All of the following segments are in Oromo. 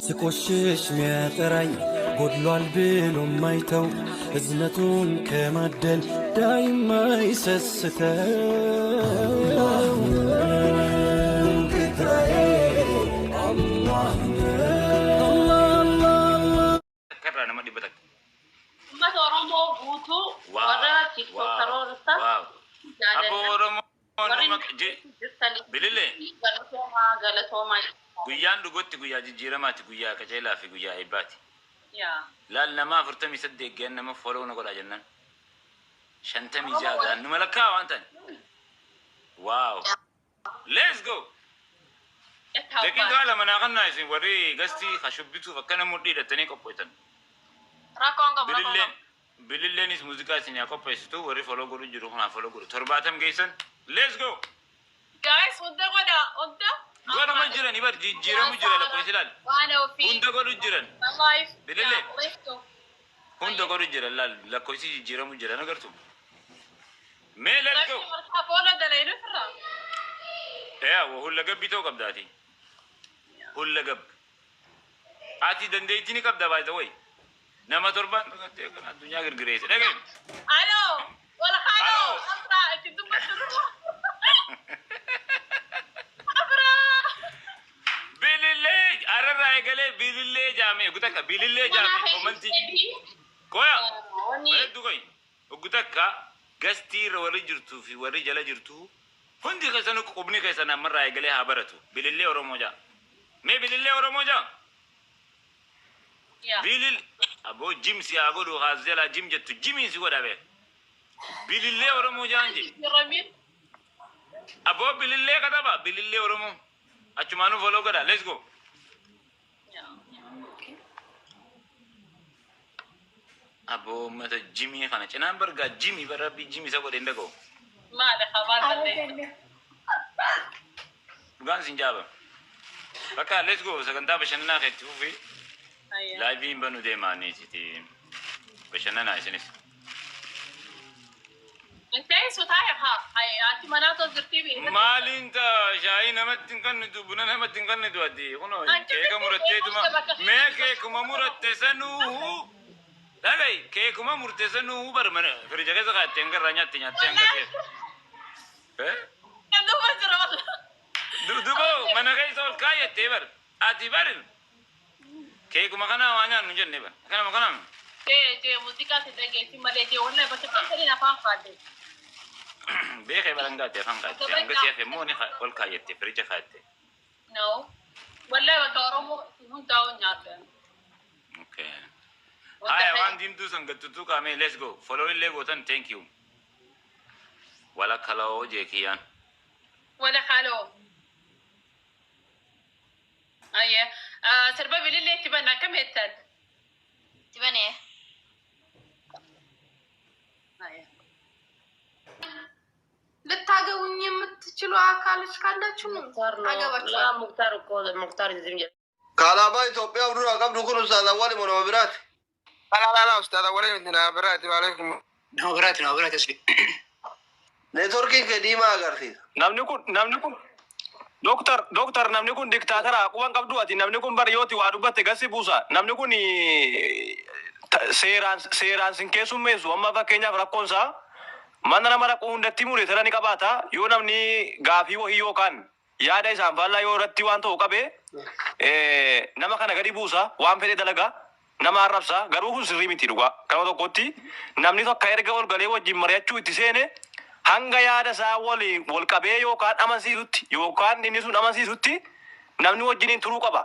ስቆሽሽ ሚያጠራኝ ጎድሏል ብሎ ማይተው እዝነቱን ከማደል ዳይማ ይሰስተው ጌታዬ አላህ Guyyaan dhugotti guyyaa jijjiiramaati guyyaa qajeelaa fi guyyaa eebbaati. Laal namaa 48 eeggan nama follow na godha jennan. 56 gaan numa lakkaa waan ta'an. Wow. Let's go. Lakin gaala manaa kan naa isin warri gastii hashubbituuf akkana mudhii hidhattanii qopheessan. Bililleenis muuziqaa isin yaa qopheessitu warri follow godhu jiru kanaa follow godhu 70 geessan. Let's go. Guys, hunda godha hunda. Gwana manjiran ibar jijjiiramu jira la qoysilal. Hunda godhu jiran. Bilillee. Hunda godhu jiran la qoysi jijjiiramu jira nagartu. Mee let's go. Hulla gabbi ta'uu qabdaati. Hulla gab. Ati dandeettii ni qabda baay'ee way. Nama torban addunyaa girgireesse dhageen. Aloo. Wala haaloo. Amra itti dubbatu. Bilillee jaame gutaka bilillee jaame komanti koya beedu koy gutaka gasti warri jirtu fi warri jala jirtu hundi keessan qubni keessan amarraa eegalee haa baratu bilillee oromoo jaa mee bilillee oromoo jaa bilil abo jim si haa godhu haazela jim jettu jimiin si godha bee bilillee oromoo jaanje abo bilillee kataba bilillee oromoo achumaanu follow godha let's go. Abo mata Jimmy kana cina berga Jimmy berapi Jimmy sa ko denda ko. Mana khabar bande. Bukan sinjaba. Baka let's go saganda bashanna khati fi. Live in banu de mani siti. Bashanna na isinis. Intay sutaya ha. Ay ati manato zirtibi. Malinta shayi namatin kan du buna namatin kan du adi. Kono ke ka muratte tuma me ke kuma muratte sanu. Dagai ke kuma murtesanu bar mana firja ka saka tengar ranya tinya tengar ke Ndu bazra wala dubo mana kai sol kaya tebar ati barin ke kuma kana wanya nunjen ne ba kana makana je musika se dege si male je wala ba se kan na fa khade be ke baranga te fanga te anga se ke mo ne kol kaya te firja khate no wala ba toromo hun taw nyaata okay Hi, one team to Sangatutu Kame, let's go. Following Legotan, thank you. Wala Kalao Jekian. Wala Halo. Aye. Serba Billy Tibana committed. Tibane. ልታገቡኝ የምትችሉ አካሎች ካላችሁ ነው አገባችሁ ሙክታር ካላባ ኢትዮጵያ ብሩ አቀብ ዱኩን ኡስታዝ አወል ሞኖ ብራት لا أستاذ أولي عندنا براتي وعليكم براتي أسلي نتوركين كديما أغارثي نمنكم دكتور نمنكم دكتاتر أقوان قبضواتي نمنكم بريوتي وعدوبات غاسي بوسا نمنكم سيران سنكيسو ميسو أما فاكينيا فراكونسا mana nama rakku hundatti mure terani kabata yo namni gafi wo hiyo kan yaada isaan falla yo ratti waan ta'u qabe nama kana gadi buusa waan fedhe dalaga nama arrabsa garuu kun sirrii miti dhugaa kana tokkotti namni tokko erga ol galee wajjin mari'achuu itti seene hanga yaada isaa wal qabee yookaan amansiisutti yookaan inni sun amansiisutti namni wajjiniin turuu qaba.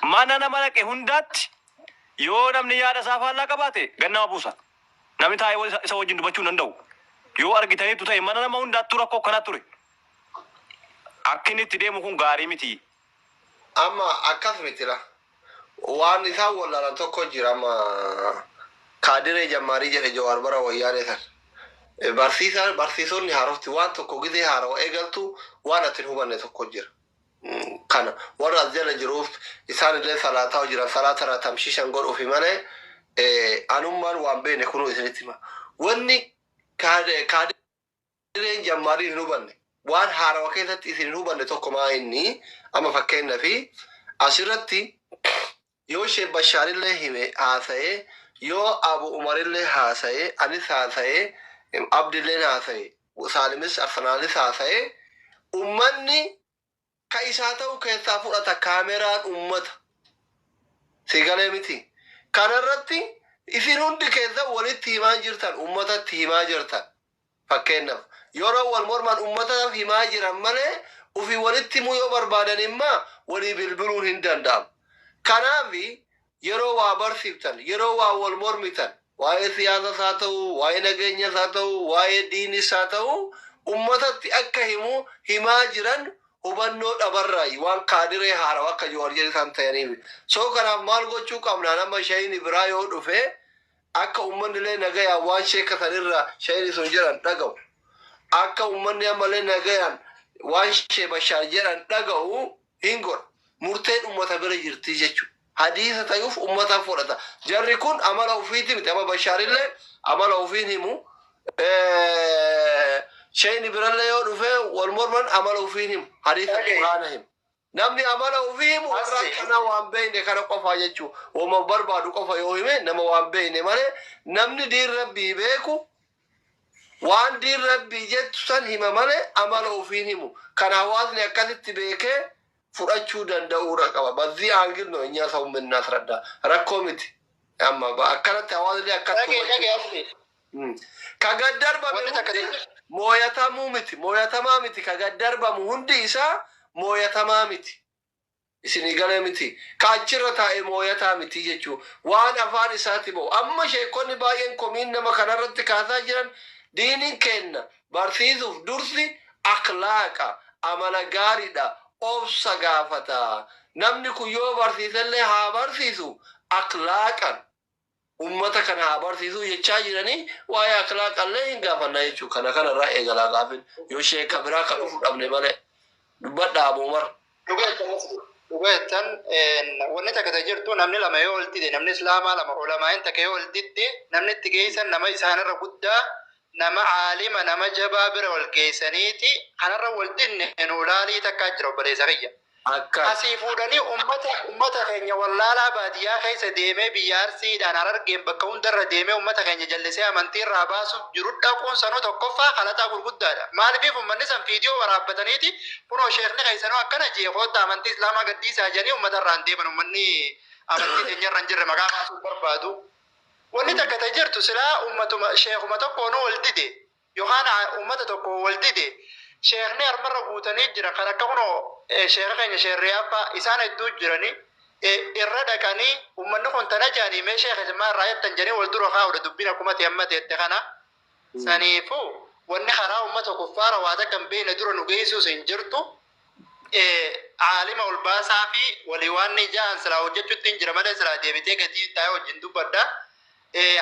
Mana nama dhaqe hundaatti yoo namni yaada isaa faallaa qabaate gannama buusa. Namni taa'ee isa wajjin dubbachuu hin danda'u. Yoo argitaniitu ta'e mana nama hundaatti rakkoo akkana ture. Akka inni itti deemu kun gaarii miti. Amma akkas mitira. Waan isaa wallaalan tokko jira amma kaadiree jammaarii jedhe Jawaar bara wayyaanee san. Barsiisonni haarofti waan tokko gizee haarawa eegaltu waan ati hin hubanne tokko jira. Kana warra as jala jiruuf isaan illee salaataa jiran salaata irraa tamshiishan godhuufi malee anummaan waan beene kunuu isinitti hima. Wanni kaadireen jammaarii hin hubanne waan haarawa keessatti isin hin hubanne tokko maa inni amma fakkeenyaa fi asirratti yoo Sheekh Bashaarillee hime haasa'ee yoo Abu Umarillee haasa'ee anis haasa'ee Abdilleen haasa'ee Saalimis Arsenaalis haasa'ee ummanni ka isaa ta'u keessaa fudhata kaameraan ummata sigalee miti kanarratti isin hundi keessa walitti himaa jirtan ummatatti himaa jirtan fakkeenyaaf yeroo wal morman ummataaf himaa jiran malee ufi walitti himuu yoo barbaadan immoo walii bilbiluun hin danda'amu. Kanaaf yeroo waa barsiiftan yeroo waa wal mormitan waa'ee siyaasaa haa ta'u waa'ee nageenyaa haa ta'u waa'ee diinis haa ta'u ummatatti akka himaa jiran hubannoo dhabarraayi waan kaadiree haarawaa akka Joorjii isaan ta'aniif. Soo kanaaf maal gochuu qabna nama shayini biraa yoo dhufe akka ummannilee nagayaan waan sheekasanirraa shayini sun jedhan dhaga'u. Akka ummanni ammallee nagayaan waan Sheekh Bashaar jedhan dhaga'u hin godhu. Murteen ummata bira jirti jechuudha. Hadiisa ta'uuf ummata fudhata. Jarri kun amala ofiiti miti. Amma Bashaarillee amala ofiin himu. Shayini birallee yoo dhufe wal morman amala ofiin himu. Hadiisa quraana himu. Namni amala ofii himu warra kana waan beekne kana qofa jechuudha. Wama barbaadu qofa yoo hime nama waan beekne malee namni diin rabbii beeku waan diin rabbii jettu san hima malee amala ofiin himu. Kan hawaasni akkasitti beekee fudhachuu danda'uudha qaba. Bazii hangilno inyaa sa'u minnaas radda. Rakkoo miti. Amma akkanatti hawaasni akkatti ka gaddarbamu mooyatamuu miti. Mooyatamaa miti. Ka gaddarbamu hundi isaa mooyatamaa miti. Isinii galee miti. Ka achirra taa'e mooyataa miti jechuudha. Waan afaan isaati ba'u. Amma sheekonni baay'een komiin nama kanarratti kaasaa jiran diiniin kenna barsiisuuf dursi akhlaaqa amala gaariidha. Obsa gaafata. Namni kun yoo barsiisallee haa barsiisu akhlaaqan ummata kana haa barsiisu jechaa jiranii waa'ee akhlaaqallee hin gaafanna jechuudha. Kana kanarraa eegalaa gaafin yoo sheeka biraa kan dhufu dhabne malee dubbadha Abuu Umar. Dhugaatan wanni takka jirtu namni lama yoo oltide namni islaamaa lama ulamaan takka yoo oltidde namni itti geessan nama isaanirra guddaa nama aalima nama jabaa bira wal geessaniiti kanarra wal dinne ulaalii takkaa jira obboleessa kiyya. Asii fuudhanii ummata keenya wallaalaa baadiyyaa keessa deemee biyya Arsiidhaan Harargeen bakka hundarra deemee ummata keenya jallisee amantii irraa baasuuf jiru dhaquun sanuu tokkoffaa qalaxaa gurguddaadha. Maaliif ummanni san viidiyoo waraabbataniiti kunoo sheekni keessanuu akkana jeeqoota amantii islaamaa gaddiisaa jedhanii ummata irraan deeman ummanni amantii teenyarra hin jirre maqaa baasuuf barbaadu. Wanni takka ta'e jirtu silaa ummatuma sheekuma tokkoon wal dide yookaan ummata tokko wal dide sheekni harmarra guutanii jira kan akka kunoo sheekha keenya sheerri abbaa isaan hedduu jiranii irra dhaqanii ummanni kun tana jaanii mee sheekha jimaa irraa jettan jedhanii wal dura kaa'udha dubbiin akkuma amma teette kana saniifuu wanni karaa ummata kuffaara waa takka hin beekne dura nu geessuus hin jirtu aalima ol baasaa fi walii waan ni ja'an silaa hojjechuutti hin jira malee silaa deebitee gatii taa'ee wajjin dubbadda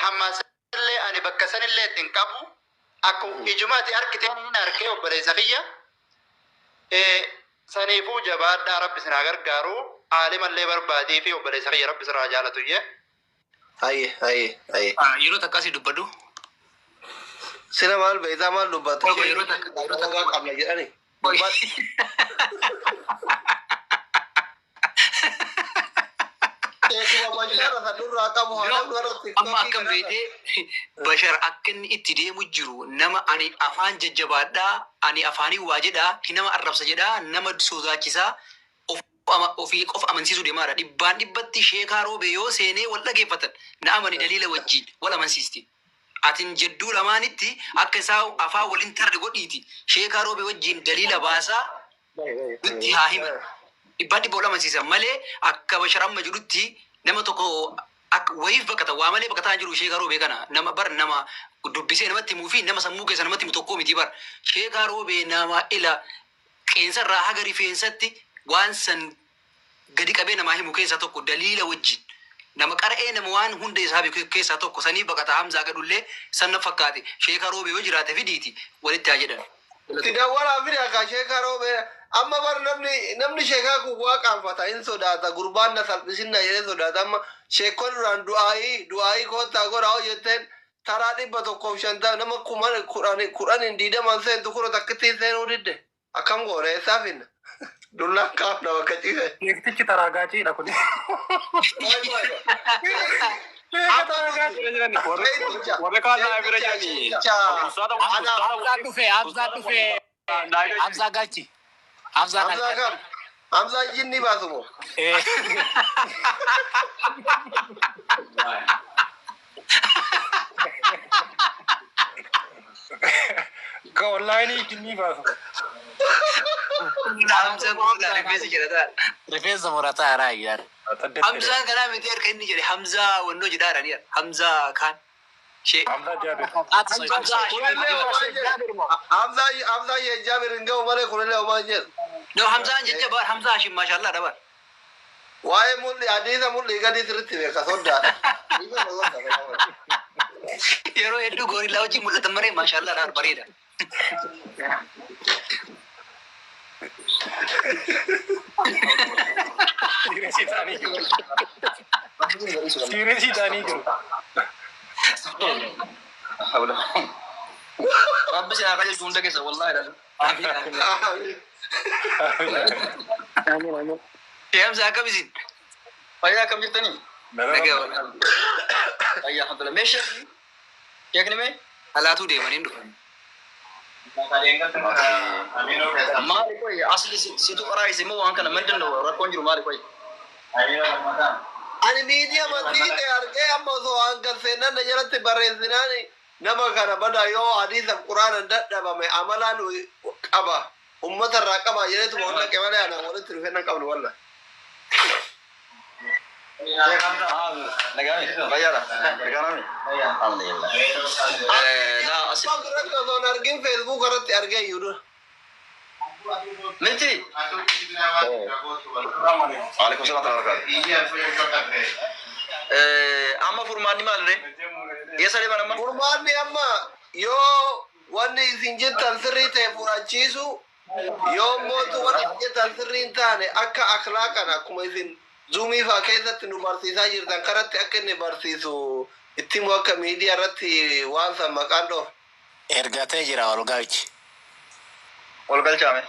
hammaasallee ani bakka sanillee ittiin qabu akkuma ijumaatti harkiteen hin harkee obboleessa kiyya saniifuu jabaadhaa rabbi sinaa gargaaru aalimallee barbaadee fi obboleessa kiyya rabbi sirraa jaalatu jee. Yeroo takkasii dubbadhu. Sina maal beektaa maal dubbatu? Yeroo takka qabna jedhani. Amma akkam beekee Bashar akka inni itti deemu jiru nama ani afaan jajjabaadhaa ani afaanii waa jedhaa nama arrabsa jedhaa nama sodaachisaa ofii qofa amansiisuu deemaadha. Dhibbaan dhibbatti sheekaa roobee yoo seenee wal dhageeffatan na amani daliila wajjin wal amansiisti. Atin jedduu lamaanitti akka isaa afaan waliin tarre godhiiti sheekaa roobee wajjin daliila baasaa nutti haa himan. Dhibbaan dhibba wal amansiisan malee akka Bashar amma jedhutti nama tokko akka wayiif bakkata waa malee bakkataa jiru sheekaa roobee kana nama bar nama dubbisee namatti himuu fi nama sammuu keessa namatti himu tokkoo miti bar sheekaa roobee nama ila qeensarraa haga rifeensatti waan san gadi qabee namaa himu keessaa tokko daliila wajjin nama qara'ee nama waan hunda isaa beeku keessaa tokko sanii bakkataa Hamzaa gadullee sanna fakkaate sheekaa roobee yoo jiraate fidiiti walitti haa jedhan. Tidawwalaa fi akka sheekaa roobee amma bar namni sheekaa kun waa qaanfata hin sodaata gurbaan na salphisinna jedhee sodaata amma sheekon duraan du'aayii koottaa godhaa hojjetteen taraa 150 nama 10 diidaman seentu kuro takkitti seenuu didde akkam goone eessaaf hinna. Dullaan kaafna bakka ciise. Eegtichi taraagaachiidha kun. Warri kaan naa bira jiranii. Hamza galchi. Hamza Hamzaa kam? Hamzaa jinni baasu moo? Ka wallahi jinni baasu. Hamza guddaa rifeensa jedhata. Rifeensa murataa raayyaa. Hamza kana miti harka inni jedhe Hamza wannoo jedhaadha ni Hamza kaan. Hamza Jaabir. Hamzaa yee Jaabir hin ga'u malee kunillee homaa hin jedhu. No Hamza jecha bar Hamza Hashim mashallah dabar. Waa'ee mul'i hadiisa mul'i gadi sirriitti beeka soddaadha. Yeroo hedduu goorillaa wajjin mul'atan maree mashallah dhaan bareeda. Siresi taanii jiru. Rabbi si haa qajeelchu hunda keessa wallahi dha. Hamza akkamisin? Fayyaa akkam jirtanii? Fayyaa alhamdulillah. Meeshaa sheekni mee? Alaatuu deemanii dhufan. Maali koy asli situ qaraayise moo waan kana mandan rakkoon jiru maali koy? Ani miidiyaa masiite argee amma osoo hangan seenan na jalatti barreessinaani nama kana bada yoo hadiisa quraana dadhabame amalaan qaba. Ummata irraa qaba jedhetu walla qebalee ana walitti dhufeenna qabnu walla. Argin Facebook irratti argee yuudha. Miti. Alaikum salam warahmatullahi. Amma furmaanni maalire? Eessa deeman amma? Furmaanni amma yoo wanni isin jettan sirrii ta'e furachiisu yoo mootu wanni isin jettan sirrii hin taane akka akhlaaqan akkuma isin zuumii fa'aa keessatti nu barsiisaa jirtan karatti akka inni barsiisu itti immoo akka miidiyaa irratti waan san maqaan dhoof. Ergatee jira walgaachi. Ol galchaame.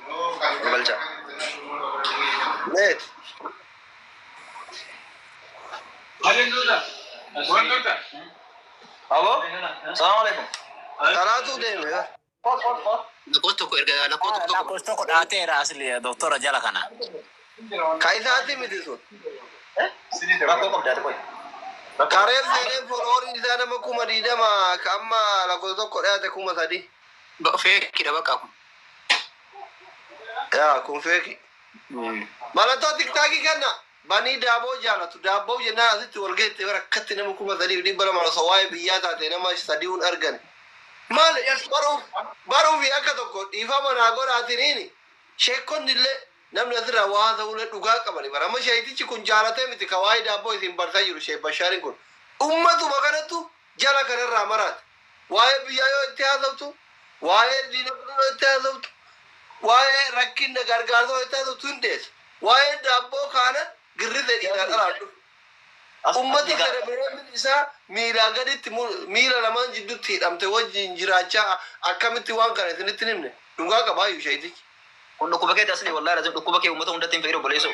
Ol galcha. Net. Abo? Assalamu alaikum. Karaatu deeme. Lakkoofsa tokko dhaateera asli doktora jala kana. Kaisaati miti sun. Rakkoo qabdaate koy. Kareen seeneen folooriin isaa nama 20 ka amma lakkoofsa tokko dhiyaate 3,000. Feekidha bakka kun. Yaa kun feeki. Mallattoo tiktaakii kenna. Banii daaboo jaalatu. Daaboo jennaan asitti wal geette bara akkatti nama 3,200 osoo waa'ee biyyaa taate nama 3 argan. Maal baruufi akka tokko dhiifama naa godhaatiniini sheekonni illee namni asirraa waa ta'uulee dhugaa qabani. Bara amma sheetichi kun jaalatee miti ka waa'ee daabboo isin barsaa jiru Sheek Bashaariin kun. Ummatuma kanattu jala kanarraa maraate. Waa'ee biyyaa yoo itti haasawtu, waa'ee diinagdee yoo itti haasawtu, waa'ee rakkinna gargaarsa yoo itti haasawtu hin deessa. Waa'ee daabboo kaana girrisee dhiigaa dhalaadhu. Ummati kana biroonni isaa miilaa gaditti miila lamaan jidduutti hidhamte wajjin jiraachaa akkamitti waan kana isinitti himne dhugaa qabaayyuu sheetichi. Kun dhukkuba kee dasni wallahi razu dhukkuba kee uummata hundatti hin fayyadu boleessu.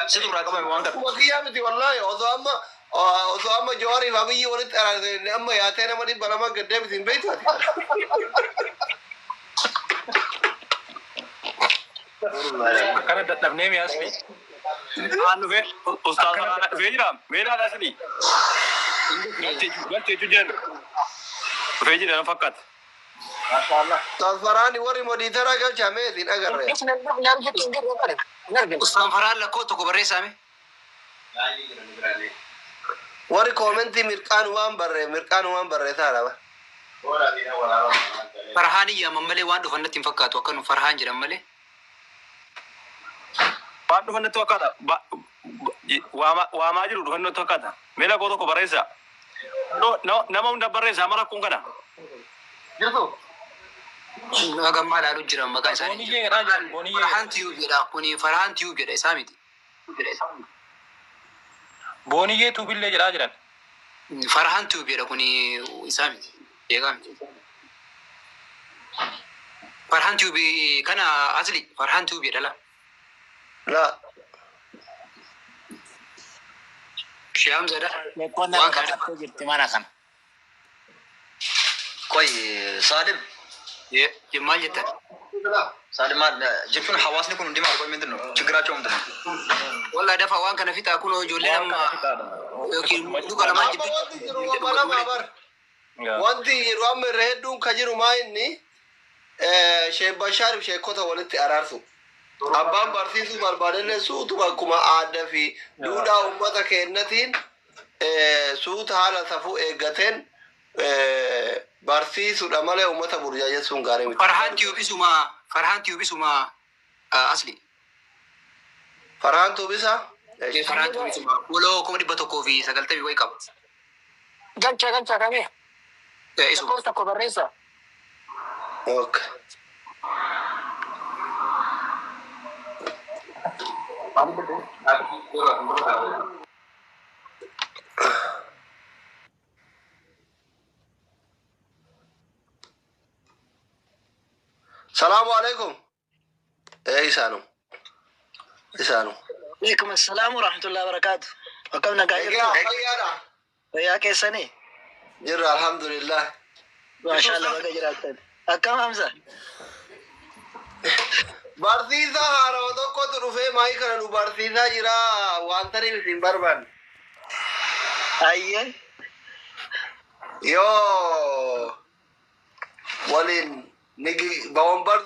Situ irraa qabame waan kana. Dhukkuba kiyyaa miti wallahi osoo amma Jawaariif Abiyyi walitti araarse amma yaatee nama 200 gaddee miti hin beektu ati. Kana dadhabnee mi asli? Anu fe ustaz fe jira mera asli. Galte jujen. Fe jira fakat. Masyaallah. Tasfarani warri moditara galchame isin agarre. Ustaz Faraan lakkoo tokko barreessame. Warri koomenti mirqaan waan barre taara. Farhaaniyyaa mammalee waan dhufannatti hin fakkaatu akka nu Farhaan jedhan malee. Waan dhufannatti fakkaata. Waamaa jiru dhufannatti fakkaata. Mee lakkoo tokko barreessa. Nama hunda barreessa mara kun kana. Jirtu. Gammaa ilaaluu jiran maqaa isaanii. Farhaan Tiyuub jedha. Kuni Farhaan Tiyuub jedha isaa miti. Booniyyee tuubillee jedhaa jiran. Farhaan Tiyuub jedha kuni isaa miti. Eegaa miti. Farhaan Tiyuub kana asli Farhaan Tiyuub jedha la. لا شيام زدا Lekkonna kakkattee jirti mana kana. Koy Salim. maal jettan? Salim maal jechuun hawaasni kun hundi maal koy mindin no ችግራቸው ምንድን ነው? Wallahi dafa waan kana fitaa kunoo ijoollee nama yookiin duka lamaan jibbi. wanti yeroo amma irra hedduun ka jiru maa inni Sheekh Bashaariif sheekota walitti araarsu. Abbaan barsiisuu barbaadallee suutuma akkuma aadaa fi duudhaa uummata keenyatiin suuta haala safuu eeggateen barsiisuudha malee uummata burjaajessuun gaarii miti. Farhaan Tiyuubisuma asli. Farhaan Tuubisa? Farhaan Tiyuubisuma. Waloo 190 wayii qaba. Galcha kamee. Isuma. Tokko barreessa. Okay. Salamu alaikum. Isanu. Alaikum assalam wa rahmatullahi wa barakatuh. Akkam nagaa jirtu? Fayyaa keessanii? Jirra alhamdulillah. Maashaallah baga jiraattan. Akkam Hamza? Barsiisa haaroo tokkotu dhufee maayii kana nu barsiisaa jira waan taniif isin barbaanne. Ayyee. Yoo waliin bawon bar